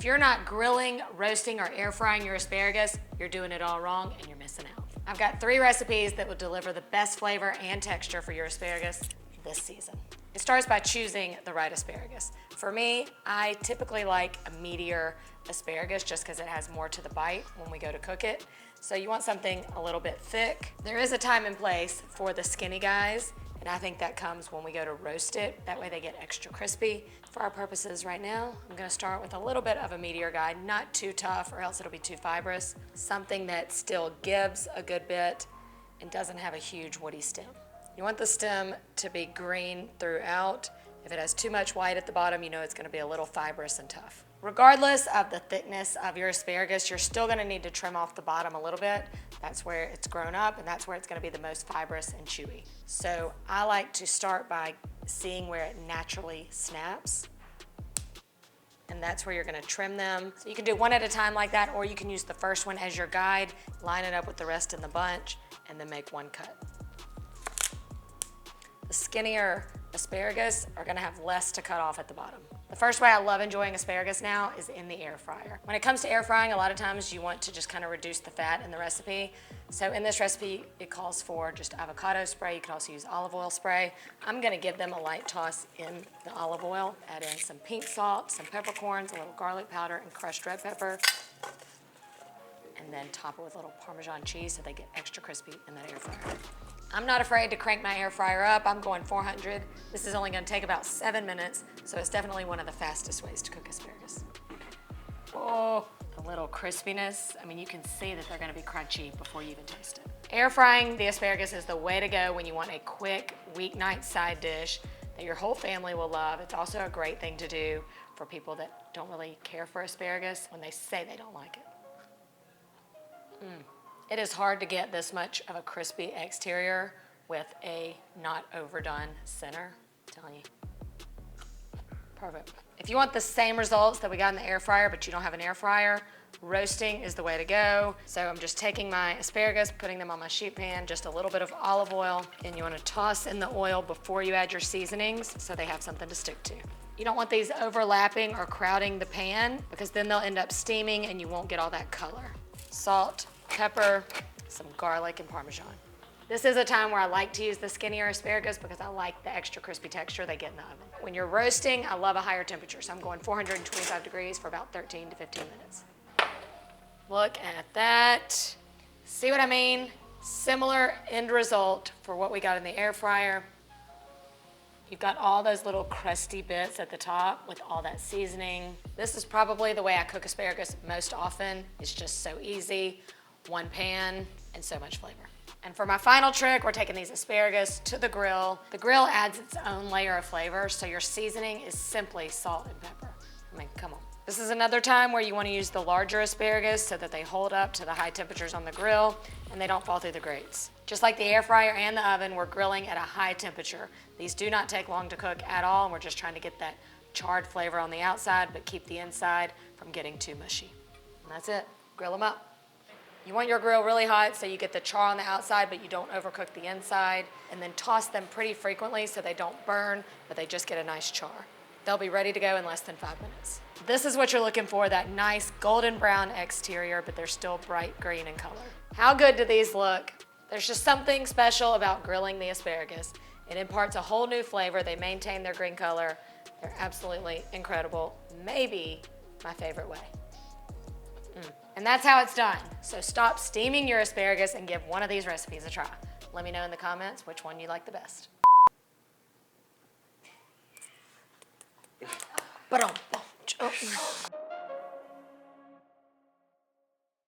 If you're not grilling, roasting, or air frying your asparagus, you're doing it all wrong and you're missing out. I've got 3 recipes that will deliver the best flavor and texture for your asparagus this season. It starts by choosing the right asparagus. For me, I typically like a meatier asparagus just because it has more to the bite when we go to cook it. So you want something a little bit thick. There is a time and place for the skinny guys, and I think that comes when we go to roast it. That way they get extra crispy. For our purposes right now, I'm gonna start with a little bit of a meatier guy, not too tough or else it'll be too fibrous. Something that still gives a good bit and doesn't have a huge woody stem. You want the stem to be green throughout. If it has too much white at the bottom, you know it's gonna be a little fibrous and tough. Regardless of the thickness of your asparagus, you're still gonna need to trim off the bottom a little bit. That's where it's grown up and that's where it's gonna be the most fibrous and chewy. So I like to start by seeing where it naturally snaps. And that's where you're gonna trim them. So you can do one at a time like that, or you can use the first one as your guide, line it up with the rest in the bunch, and then make one cut. The skinnier asparagus are gonna have less to cut off at the bottom. The first way I love enjoying asparagus now is in the air fryer. When it comes to air frying, a lot of times you want to just kind of reduce the fat in the recipe. So in this recipe, it calls for just avocado spray. You can also use olive oil spray. I'm gonna give them a light toss in the olive oil, add in some pink salt, some peppercorns, a little garlic powder, and crushed red pepper. And then top it with a little Parmesan cheese so they get extra crispy in that air fryer. I'm not afraid to crank my air fryer up. I'm going 400. This is only gonna take about 7 minutes, so it's definitely one of the fastest ways to cook asparagus. Oh, the little crispiness. I mean, you can see that they're gonna be crunchy before you even taste it. Air frying the asparagus is the way to go when you want a quick weeknight side dish that your whole family will love. It's also a great thing to do for people that don't really care for asparagus when they say they don't like it. It is hard to get this much of a crispy exterior with a not overdone center. I'm telling you. Perfect. If you want the same results that we got in the air fryer, but you don't have an air fryer, roasting is the way to go. So I'm just taking my asparagus, putting them on my sheet pan, just a little bit of olive oil, and you want to toss in the oil before you add your seasonings so they have something to stick to. You don't want these overlapping or crowding the pan because then they'll end up steaming and you won't get all that color. Salt, pepper, some garlic, and Parmesan. This is a time where I like to use the skinnier asparagus because I like the extra crispy texture they get in the oven. When you're roasting, I love a higher temperature, so I'm going 425 degrees for about 13 to 15 minutes. Look at that. See what I mean? Similar end result for what we got in the air fryer. You've got all those little crusty bits at the top with all that seasoning. This is probably the way I cook asparagus most often. It's just so easy, one pan, and so much flavor. And for my final trick, we're taking these asparagus to the grill. The grill adds its own layer of flavor, so your seasoning is simply salt and pepper. I mean, come on. This is another time where you want to use the larger asparagus so that they hold up to the high temperatures on the grill and they don't fall through the grates. Just like the air fryer and the oven, we're grilling at a high temperature. These do not take long to cook at all, and we're just trying to get that charred flavor on the outside, but keep the inside from getting too mushy. And that's it. Grill them up. You want your grill really hot so you get the char on the outside, but you don't overcook the inside. And then toss them pretty frequently so they don't burn, but they just get a nice char. They'll be ready to go in less than 5 minutes. This is what you're looking for, that nice golden brown exterior, but they're still bright green in color. How good do these look? There's just something special about grilling the asparagus. It imparts a whole new flavor. They maintain their green color. They're absolutely incredible. Maybe my favorite way. And that's how it's done. So stop steaming your asparagus and give one of these recipes a try. Let me know in the comments which one you like the best. Ba-dum.